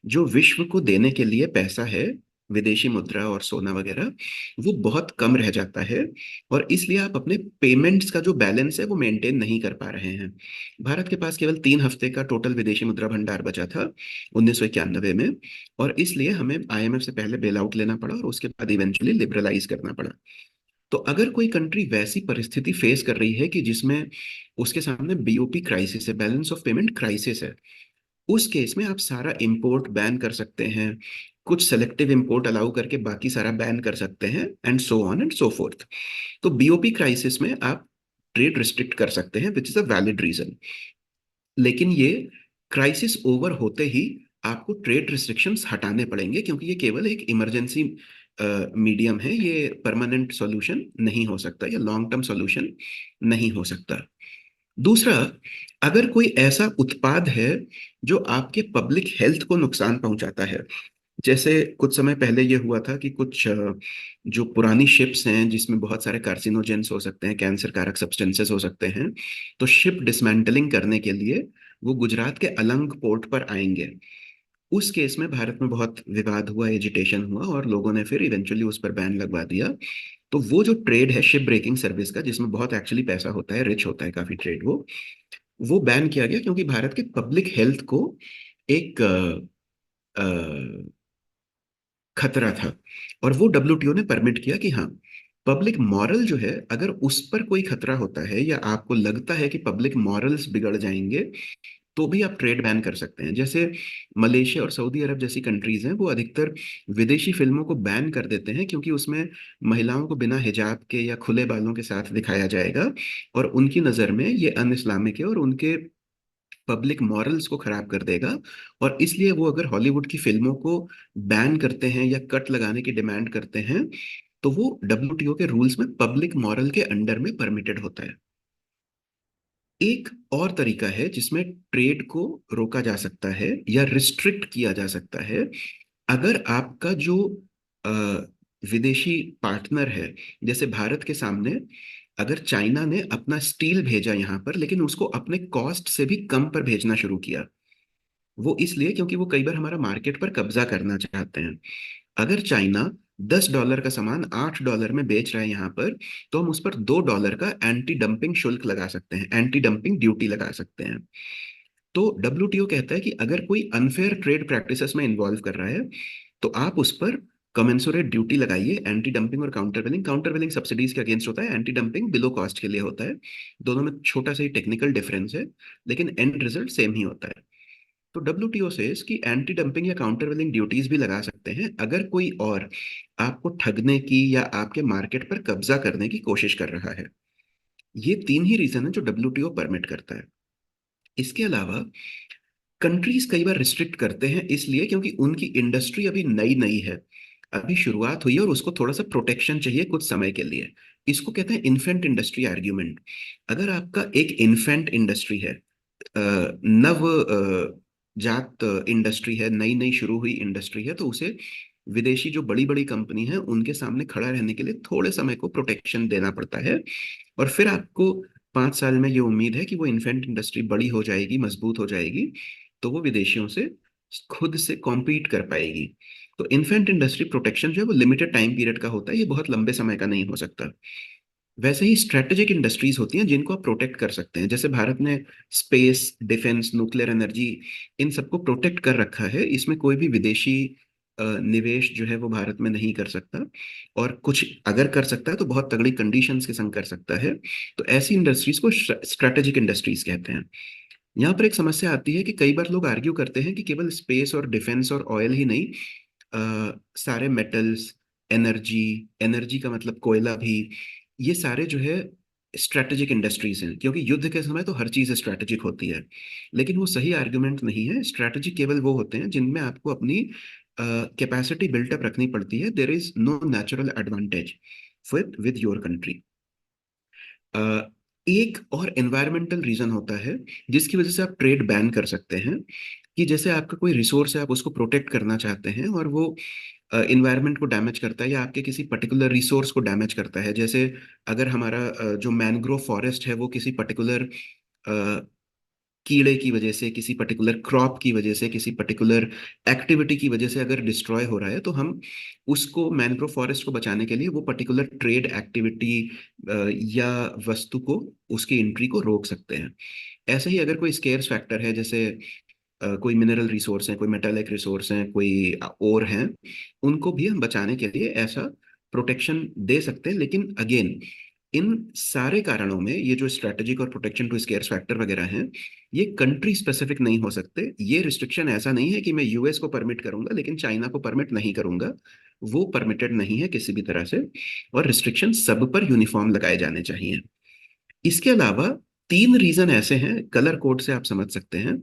जो विश्व को देने के लिए पैसा है, विदेशी मुद्रा और सोना वगैरह, वो बहुत कम रह जाता है, और इसलिए आप अपने पेमेंट्स का जो बैलेंस है वो मेंटेन नहीं कर पा रहे हैं। भारत के पास केवल 3 हफ्ते का टोटल विदेशी मुद्रा भंडार बचा था 1991 में, और इसलिए हमें आईएमएफ से पहले बेल आउट लेना पड़ा और उसके बाद इवेंचुअली लिबरलाइज करना पड़ा। तो अगर कोई कंट्री वैसी परिस्थिति फेस कर रही है कि जिसमें उसके सामने बीओपी क्राइसिस है, बैलेंस ऑफ पेमेंट क्राइसिस है, उस केस में आप सारा इंपोर्ट बैन कर सकते हैं, कुछ सेलेक्टिव इंपोर्ट अलाउ करके बाकी सारा बैन कर सकते हैं, and so on and so forth. तो बीओपी क्राइसिस में आप ट्रेड रिस्ट्रिक्ट कर सकते हैं, which is a valid reason. लेकिन ये क्राइसिस ओवर होते ही आपको ट्रेड रिस्ट्रिक्शंस हटाने पड़ेंगे, क्योंकि ये केवल एक इमरजेंसी मीडियम है, ये परमानेंट सॉल्यूशन नहीं हो सकता या लॉन्ग टर्म सॉल्यूशन नहीं हो सकता। दूसरा, अगर कोई ऐसा उत्पाद है जो आपके पब्लिक हेल्थ को नुकसान पहुंचाता है, जैसे कुछ समय पहले ये हुआ था कि कुछ जो पुरानी शिप्स हैं जिसमें बहुत सारे कार्सिनोजेंस हो सकते हैं, कैंसर कारक सब्सटेंसेस हो सकते हैं, तो शिप डिसमेंटलिंग करने के लिए वो गुजरात के अलंग पोर्ट पर आएंगे। उस केस में भारत में बहुत विवाद हुआ, एजिटेशन हुआ, और लोगों ने फिर इवेंचुअली उस पर बैन लगवा दिया। तो वो जो ट्रेड है शिप ब्रेकिंग सर्विस का, जिसमें बहुत एक्चुअली पैसा होता है, रिच होता है काफी ट्रेड, वो बैन किया गया क्योंकि भारत के पब्लिक हेल्थ को एक खतरा था। और वो डब्ल्यूटीओ ने परमिट किया कि हाँ, पब्लिक मॉरल जो है, अगर उस पर कोई खतरा होता है या आपको लगता है कि पब्लिक मॉरल्स बिगड़ जाएंगे, तो भी आप ट्रेड बैन कर सकते हैं। जैसे मलेशिया और सऊदी अरब जैसी कंट्रीज हैं, वो अधिकतर विदेशी फिल्मों को बैन कर देते हैं क्योंकि उसमें महिलाओं को बिना हिजाब के या खुले बालों के साथ दिखाया जाएगा, और उनकी नज़र में ये अन इस्लामिक है और उनके पब्लिक मॉरल्स को खराब कर देगा। और इसलिए वो अगर हॉलीवुड की फिल्मों को बैन करते हैं या कट लगाने की डिमांड करते हैं, तो वो डब्ल्यूटीओ के रूल्स में पब्लिक मॉरल के अंडर में परमिटेड होता है। एक और तरीका है जिसमें ट्रेड को रोका जा सकता है या रिस्ट्रिक्ट किया जा सकता है। अगर आपका जो अ, विदेशी पार्टनर है, जैसे भारत के सामने अगर चाइना ने अपना स्टील भेजा यहाँ पर, लेकिन उसको अपने कॉस्ट से भी कम पर भेजना शुरू किया, वो इसलिए क्योंकि वो कई बार हमारा मार्केट पर कब्जा करना चाहते हैं। अगर चाइना $10 का सामान $8 में बेच रहा है यहाँ पर, तो हम उस पर $2 का एंटी डंपिंग शुल्क लगा सकते हैं, एंटी डंपिंग ड्यूटी लगा सकते हैं। तो डब्ल्यूटीओ कहता है कि अगर कोई अनफेयर ट्रेड प्रैक्टिसेस में इन्वॉल्व कर रहा है, तो आप उस पर कमेंसुरेट ड्यूटी लगाइए। एंटी डंपिंग और काउंटर बिलिंग सब्सिडीज के अगेंस्ट होता है, एंटी डंपिंग बिलो कॉस्ट के लिए होता है। दोनों में छोटा सा ही टेक्निकल डिफरेंस है, लेकिन एंड रिजल्ट सेम ही होता है। तो डब्ल्यूटीओ से इसकी एंटी डंपिंग या काउंटर वेलिंग ड्यूटीज भी लगा सकते हैं अगर कोई और आपको ठगने की या आपके मार्केट पर कब्जा करने की कोशिश कर रहा है। ये तीन ही रीजन है जो डब्ल्यूटीओ परमिट करता है। इसके अलावा कंट्रीज कई बार रिस्ट्रिक्ट करते हैं इसलिए क्योंकि उनकी इंडस्ट्री अभी नई नई है, अभी शुरुआत हुई है, और उसको थोड़ा सा प्रोटेक्शन चाहिए कुछ समय के लिए। इसको कहते हैं इन्फेंट इंडस्ट्री आर्ग्यूमेंट। अगर आपका एक इन्फेंट इंडस्ट्री है, नव जात इंडस्ट्री है, नई नई शुरू हुई इंडस्ट्री है, तो उसे विदेशी जो बड़ी बड़ी कंपनी है उनके सामने खड़ा रहने के लिए थोड़े समय को प्रोटेक्शन देना पड़ता है। और फिर आपको 5 साल में ये उम्मीद है कि वो इन्फेंट इंडस्ट्री बड़ी हो जाएगी, मजबूत हो जाएगी, तो वो विदेशियों से खुद से कॉम्पीट कर पाएगी। तो इन्फेंट इंडस्ट्री प्रोटेक्शन जो है वो लिमिटेड टाइम पीरियड का होता है, ये बहुत लंबे समय का नहीं हो सकता। वैसे ही स्ट्रेटेजिक इंडस्ट्रीज होती हैं जिनको आप प्रोटेक्ट कर सकते हैं, जैसे भारत ने स्पेस, डिफेंस, न्यूक्लियर एनर्जी, इन सबको प्रोटेक्ट कर रखा है। इसमें कोई भी विदेशी निवेश जो है वो भारत में नहीं कर सकता, और कुछ अगर कर सकता है तो बहुत तगड़ी कंडीशंस के संग कर सकता है। तो ऐसी इंडस्ट्रीज को स्ट्रेटेजिक इंडस्ट्रीज कहते हैं। यहाँ पर एक समस्या आती है कि कई बार लोग आर्ग्यू करते हैं कि केवल स्पेस और डिफेंस और ऑयल ही नहीं, सारे मेटल्स, एनर्जी, एनर्जी का मतलब कोयला भी, ये सारे जो है स्ट्रैटेजिक इंडस्ट्रीज हैं, क्योंकि युद्ध के समय तो हर चीज स्ट्रैटेजिक होती है। लेकिन वो सही आर्गुमेंट नहीं है। स्ट्रैटेजिक केवल वो होते हैं जिनमें आपको अपनी कैपेसिटी बिल्टअप रखनी पड़ती है। There is no natural advantage with your country. एक और एनवायरमेंटल रीजन होता है जिसकी वजह से आप ट्रेड बैन कर सकते हैं, कि जैसे आपका कोई रिसोर्स है, आप उसको प्रोटेक्ट करना चाहते हैं और वो इन्वायरमेंट को डैमेज करता है या आपके किसी पर्टिकुलर रिसोर्स को डैमेज करता है। जैसे अगर हमारा जो मैंग्रोव फॉरेस्ट है वो किसी पर्टिकुलर कीड़े की वजह से, किसी पर्टिकुलर क्रॉप की वजह से, किसी पर्टिकुलर एक्टिविटी की वजह से अगर डिस्ट्रॉय हो रहा है, तो हम उसको, मैंग्रोव फॉरेस्ट को बचाने के लिए वो पर्टिकुलर ट्रेड एक्टिविटी या वस्तु को, उसकी एंट्री को रोक सकते हैं। ऐसे ही अगर कोई स्केर्स फैक्टर है, जैसे कोई मिनरल रिसोर्स है, कोई मेटालिक रिसोर्स है, कोई और हैं, उनको भी हम बचाने के लिए ऐसा प्रोटेक्शन दे सकते हैं। लेकिन अगेन, इन सारे कारणों में ये जो स्ट्रैटेजिक और प्रोटेक्शन टू स्केर्स फैक्टर वगैरह हैं, ये कंट्री स्पेसिफिक नहीं हो सकते। ये रिस्ट्रिक्शन ऐसा नहीं है कि मैं यूएस को परमिट करूंगा लेकिन चाइना को परमिट नहीं करूंगा, वो परमिटेड नहीं है किसी भी तरह से। और रिस्ट्रिक्शन सब पर यूनिफॉर्म लगाए जाने चाहिए। इसके अलावा तीन रीजन ऐसे हैं, कलर कोड से आप समझ सकते हैं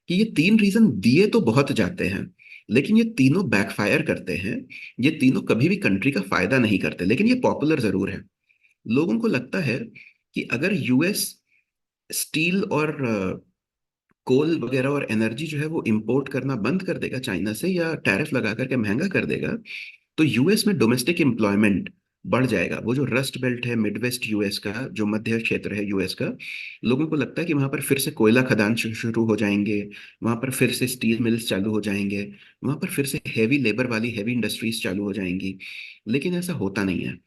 कि ये तीन रीजन दिए तो बहुत जाते हैं, लेकिन ये तीनों बैकफायर करते हैं। ये तीनों कभी भी कंट्री का फायदा नहीं करते, लेकिन ये पॉपुलर जरूर है। लोगों को लगता है कि अगर यूएस स्टील और कोल वगैरह और एनर्जी जो है वो इंपोर्ट करना बंद कर देगा चाइना से, या टैरिफ लगा करके महंगा कर देगा, तो यूएस में डोमेस्टिक एम्प्लॉयमेंट बढ़ जाएगा। वो जो रस्ट बेल्ट है, मिडवेस्ट यूएस का जो मध्य क्षेत्र है यूएस का, लोगों को लगता है कि वहां पर फिर से कोयला खदान शुरू हो जाएंगे, वहां पर फिर से स्टील मिल्स चालू हो जाएंगे, वहां पर फिर से हैवी लेबर वाली हैवी इंडस्ट्रीज चालू हो जाएंगी। लेकिन ऐसा होता नहीं है।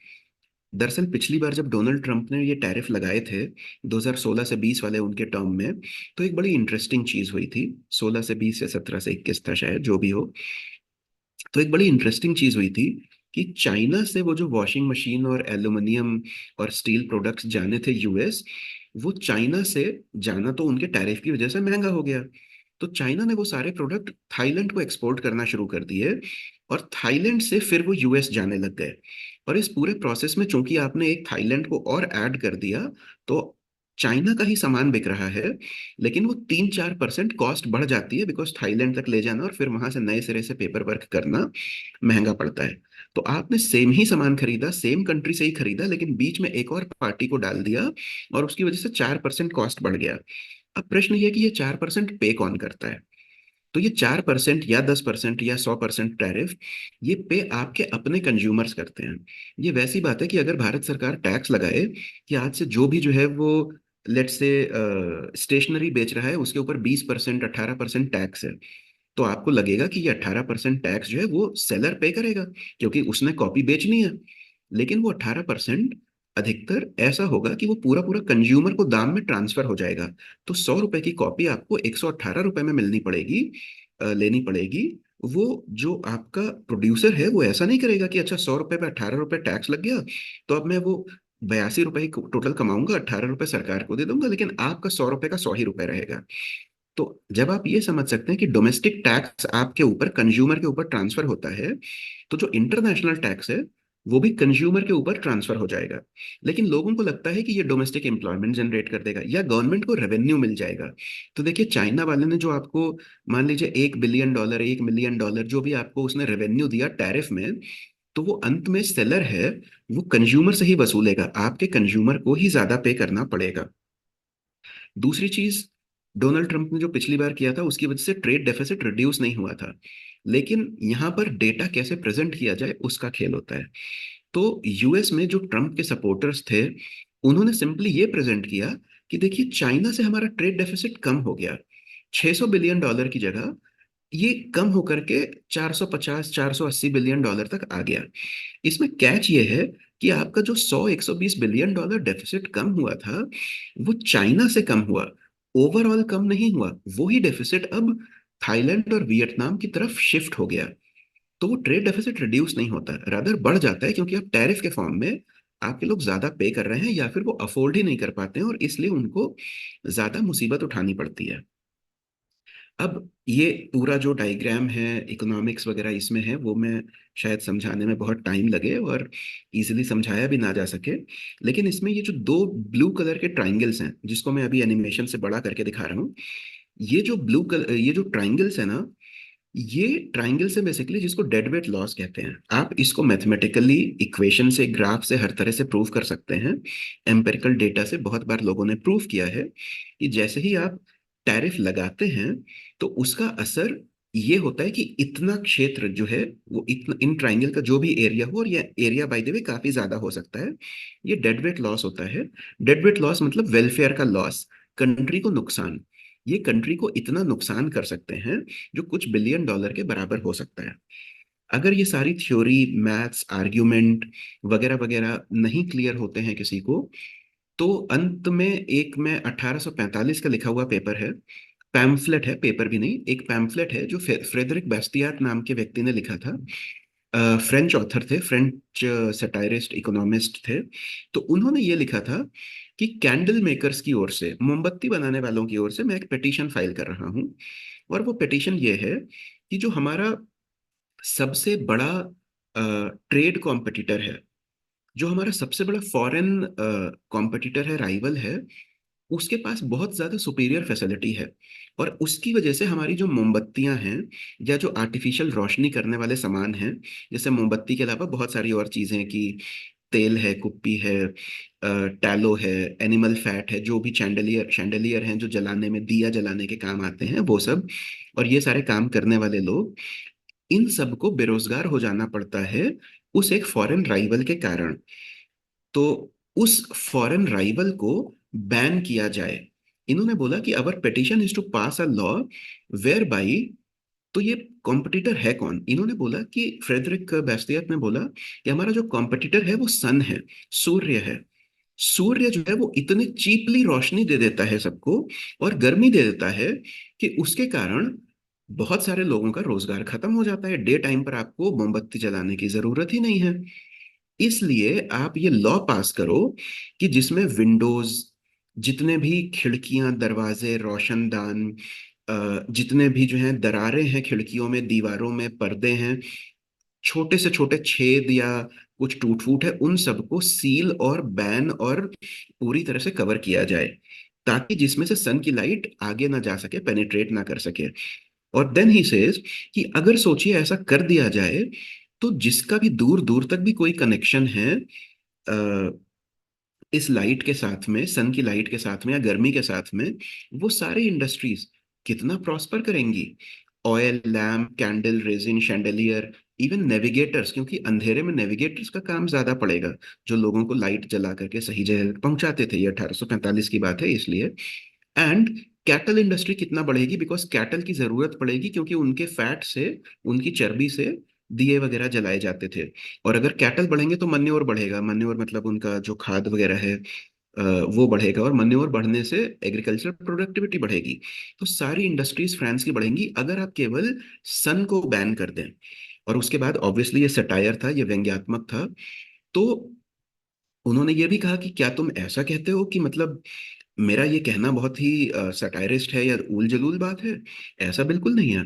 दरअसल पिछली बार जब डोनाल्ड ट्रंप ने ये टैरिफ लगाए थे 2016 से 20 वाले उनके टर्म में, तो एक बड़ी इंटरेस्टिंग चीज हुई थी। 16 से 20 या 17 से 21 था शायद, जो भी हो। तो एक बड़ी इंटरेस्टिंग चीज हुई थी कि चाइना से वो जो वॉशिंग मशीन और एल्यूमिनियम और स्टील प्रोडक्ट्स जाने थे यूएस, वो चाइना से जाना तो उनके टैरिफ की वजह से महंगा हो गया। तो चाइना ने वो सारे प्रोडक्ट थाईलैंड को एक्सपोर्ट करना शुरू कर दिए, और थाईलैंड से फिर वो यूएस जाने लग गए। और इस पूरे प्रोसेस में चूंकि आपने एक थाईलैंड को और ऐड कर दिया, तो चाइना का ही सामान बिक रहा है, लेकिन वो 3-4% कॉस्ट बढ़ जाती है, बिकॉज थाईलैंड तक ले जाना और फिर वहां से नए सिरे से पेपर वर्क करना महंगा पड़ता है। तो आपने सेम ही सामान खरीदा, सेम कंट्री से ही खरीदा, लेकिन बीच में एक और पार्टी को डाल दिया, और उसकी वजह से 4% कॉस्ट बढ़ गया। अब प्रश्न ये है कि ये 4% पे कौन करता है? तो ये 4% या 10% या 100% टैरिफ, ये पे आपके अपने कंज्यूमर्स करते हैं। ये वैसी बात है कि अगर भारत सरकार टैक्स लगाए कि आज से जो भी जो है वो, लेट से स्टेशनरी बेच रहा है, उसके ऊपर 20%, 18% टैक्स है, तो आपको लगेगा कि ये 18% टैक्स जो है वो सेलर पे करेगा, क्योंकि उसने कॉपी बेचनी है। लेकिन वो 18% अधिकतर ऐसा होगा कि वो पूरा पूरा कंज्यूमर को दाम में ट्रांसफर हो जाएगा। तो 100 रुपए की कॉपी आपको 118 रुपए में मिलनी पड़ेगी, लेनी पड़ेगी। वो जो आपका प्रोड्यूसर है वो ऐसा नहीं करेगा कि अच्छा 100 रुपए पे 18 रुपए टैक्स लग गया, तो अब मैं वो 82 रुपए ही टोटल कमाऊंगा, 18 रुपए सरकार को दे दूंगा, लेकिन आपका 100 रुपए का 100 ही रुपए रहेगा। तो जब आप ये समझ सकते हैं कि डोमेस्टिक टैक्स आपके ऊपर, कंज्यूमर के ऊपर ट्रांसफर होता है, तो जो इंटरनेशनल टैक्स है वो भी कंज्यूमर के ऊपर ट्रांसफर हो जाएगा। लेकिन लोगों को लगता है कि ये डोमेस्टिक एम्प्लॉयमेंट जनरेट कर देगा या गवर्नमेंट को रेवेन्यू मिल जाएगा। तो देखिए, चाइना वाले ने जो आपको, मान लीजिए $1 बिलियन, $1 मिलियन जो भी आपको उसने रेवेन्यू दिया टैरिफ में, तो वो अंत में सेलर है, वो कंज्यूमर से ही वसूलेगा, आपके कंज्यूमर को ही ज्यादा पे करना पड़ेगा। दूसरी चीज, डोनाल्ड ट्रंप ने जो पिछली बार किया था उसकी वजह से ट्रेड डेफिसिट रिड्यूस नहीं हुआ था, लेकिन यहां पर डेटा कैसे प्रेजेंट किया जाए उसका खेल होता है। तो यूएस में जो ट्रंप के सपोर्टर्स थे, उन्होंने सिंपली ये प्रेजेंट किया कि देखिए, चाइना से हमारा ट्रेड डेफिसिट कम हो गया, $600 बिलियन की जगह ये कम होकर के 450 480 बिलियन तक आ गया। इसमें कैच ये है कि आपका जो 100 120 बिलियन डेफिसिट कम हुआ था, वो चाइना से कम हुआ, ओवरऑल कम नहीं हुआ। वही डेफिसिट अब थाईलैंड और वियतनाम की तरफ शिफ्ट हो गया। तो वो ट्रेड डेफिसिट रिड्यूस नहीं होता, रादर बढ़ जाता है, क्योंकि अब टैरिफ के फॉर्म में आपके लोग ज्यादा पे कर रहे हैं, या फिर वो अफोर्ड ही नहीं कर पाते हैं, और इसलिए उनको ज्यादा मुसीबत उठानी पड़ती है। अब ये पूरा जो डायग्राम है इकोनॉमिक्स वगैरह इसमें है, वो मैं शायद समझाने में बहुत टाइम लगे और इजीली समझाया भी ना जा सके। लेकिन इसमें ये जो दो ब्लू कलर के ट्राइंगल्स हैं, जिसको मैं अभी एनिमेशन से बड़ा करके दिखा रहा हूँ, ये जो ब्लू कलर, ये जो ट्राइंगल्स है ना, ये ट्राइंगल्स है बेसिकली, जिसको डेड वेट लॉस कहते हैं। आप इसको मैथमेटिकली इक्वेशन से, ग्राफ से, हर तरह से प्रूव कर सकते हैं। एम्पिरिकल डेटा से बहुत बार लोगों ने प्रूव किया है कि जैसे ही आप टैरिफ लगाते हैं, तो उसका असर ये होता है कि इतना क्षेत्र जो है, वो इतना, इन ट्राइंगल का जो भी एरिया हो, और ये एरिया बाय द वे काफी ज्यादा हो सकता है, ये डेड वेट लॉस होता है। डेड वेट लॉस मतलब वेलफेयर का लॉस, कंट्री को नुकसान। ये कंट्री को इतना नुकसान कर सकते हैं जो कुछ बिलियन डॉलर के बराबर हो सकता है। अगर ये सारी थ्योरी, मैथ्स, आर्ग्यूमेंट वगैरह वगैरह नहीं क्लियर होते हैं किसी को, तो अंत में एक, मैं 1845 का लिखा हुआ पेपर है, पैम्फलेट है, पेपर भी नहीं, एक पैम्फलेट है जो फ्रेडरिक बेस्टियाट नाम के व्यक्ति ने लिखा था। फ्रेंच ऑथर थे, फ्रेंच सटायरिस्ट, इकोनॉमिस्ट थे। तो उन्होंने ये लिखा था कि कैंडल मेकर्स की ओर से, मोमबत्ती बनाने वालों की ओर से मैं एक पिटीशन फाइल कर रहा हूँ। और वो पिटीशन ये है कि जो हमारा सबसे बड़ा ट्रेड कॉम्पिटिटर है, जो हमारा सबसे बड़ा फॉरेन कॉम्पिटिटर है, राइवल है, उसके पास बहुत ज्यादा सुपीरियर फैसिलिटी है। और उसकी वजह से हमारी जो मोमबत्तियां हैं, या जो आर्टिफिशियल रोशनी करने वाले सामान हैं, जैसे मोमबत्ती के अलावा बहुत सारी और चीजें, कि तेल है, कुप्पी है, टैलो है, एनिमल फैट है, जो भी चैंडलियर शैंडलियर हैं जो जलाने में, दिया जलाने के काम आते हैं, वो सब, और ये सारे काम करने वाले लोग, इन सबको बेरोजगार हो जाना पड़ता है उस एक फॉरेन राइवल के कारण। तो उस फॉरेन राइवल को बैन किया जाए। इन्होंने बोला कि our petition is to pass a law whereby तो ये कॉम्पिटिटर है कौन? इन्होंने बोला कि फ्रेडरिक बेस्टियत ने बोला कि हमारा जो कॉम्पिटिटर है वो सन है, सूर्य है। सूर्य जो है वो इतने चीपली रोशनी दे देता है सबको और गर्मी दे देता है कि उसके कारण बहुत सारे लोगों का रोजगार खत्म हो जाता है। डे टाइम पर आपको मोमबत्ती जलाने की जरूरत ही नहीं है। इसलिए आप ये लॉ पास करो कि जिसमें विंडोज, जितने भी खिड़कियां, दरवाजे, रोशनदान, जितने भी जो हैं दरारें हैं खिड़कियों में, दीवारों में पर्दे हैं, छोटे से छोटे छेद या कुछ टूट फूट है, उन सबको सील और बैन और पूरी तरह से कवर किया जाए, ताकि जिसमें से सन की लाइट आगे ना जा सके, पेनिट्रेट ना कर सके। और देन ही सेज कि अगर सोचिए ऐसा कर दिया जाए तो जिसका भी दूर दूर तक भी कोई कनेक्शन है इस लाइट के साथ में, सन की लाइट के साथ में या गर्मी के साथ में, वो सारी इंडस्ट्रीज कितना प्रॉस्पर करेंगी। Oil lamp, candle, resin, chandelier, even navigators, क्योंकि अंधेरे में नेविगेटर्स का काम ज्यादा पड़ेगा, जो लोगों को लाइट जला करके सही जगह पहुंचाते थे। ये 1845 की बात है इसलिए। एंड कैटल इंडस्ट्री कितना बढ़ेगी, बिकॉज कैटल की जरूरत पड़ेगी, क्योंकि उनके फैट से, उनकी चर्बी से दिए वगैरह जलाए जाते थे। और अगर कैटल बढ़ेंगे तो मन्योर बढ़ेगा। मन्योर मतलब उनका जो खाद वगैरह है वो बढ़ेगा, और मन्योर बढ़ने से एग्रीकल्चर प्रोडक्टिविटी बढ़ेगी। तो सारी इंडस्ट्रीज फ्रांस की बढ़ेंगी अगर आप केवल सन को बैन कर दें। और उसके बाद ऑब्वियसली ये सटायर था, ये व्यंग्यात्मक था। तो उन्होंने ये भी कहा कि क्या तुम ऐसा कहते हो कि मतलब मेरा ये कहना बहुत ही सटायरिस्ट है या उल जलूल बात है? ऐसा बिल्कुल नहीं है।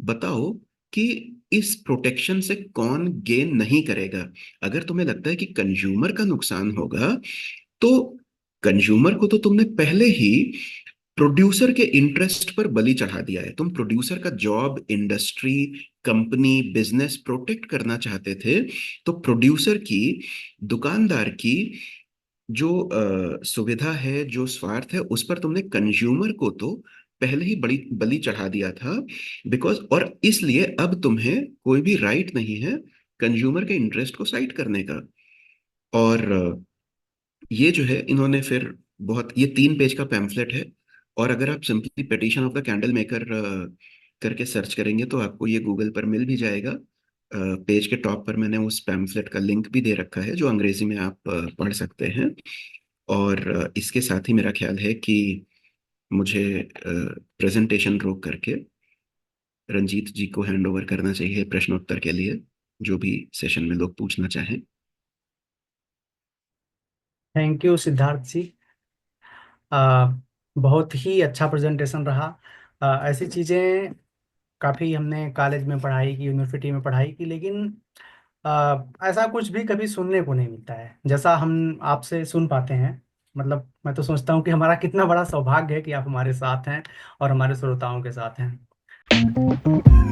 बताओ कि इस प्रोटेक्शन से कौन गेन नहीं करेगा। अगर तुम्हें लगता है कि कंज्यूमर का नुकसान होगा, तो कंज्यूमर को तो तुमने पहले ही प्रोड्यूसर के इंटरेस्ट पर बलि चढ़ा दिया है। तुम प्रोड्यूसर का job, industry, company, business protect करना चाहते थे, तो प्रोड्यूसर की, दुकानदार की जो सुविधा है, जो स्वार्थ है, उस पर तुमने कंज्यूमर को तो पहले ही बड़ी बलि चढ़ा दिया था। बिकॉज, और इसलिए अब तुम्हें कोई भी राइट नहीं है कंज्यूमर के इंटरेस्ट को साइड करने का। और ये जो है इन्होंने फिर बहुत, ये 3 पेज का पैम्फलेट है। और अगर आप simply petition of the candle maker करके सर्च करेंगे तो आपको ये गूगल पर मिल भी जाएगा। पेज के टॉप पर मैंने उस पैम्फलेट का लिंक भी दे रखा है, जो अंग्रेजी में आप पढ़ सकते हैं। और इसके साथ ही मेरा ख्याल है कि मुझे प्रेजेंटेशन रोक करके रंजीत जी को हैंड ओवर करना चाहिए प्रश्नोत्तर के लिए, जो भी सेशन में लोग पूछना चाहें। थैंक यू सिद्धार्थ जी। आ, बहुत ही अच्छा प्रेजेंटेशन रहा। ऐसी चीज़ें काफ़ी हमने कॉलेज में पढ़ाई की, यूनिवर्सिटी में पढ़ाई की, लेकिन ऐसा कुछ भी कभी सुनने को नहीं मिलता है जैसा हम आपसे सुन पाते हैं। मतलब मैं तो सोचता हूँ कि हमारा कितना बड़ा सौभाग्य है कि आप हमारे साथ हैं और हमारे श्रोताओं के साथ हैं।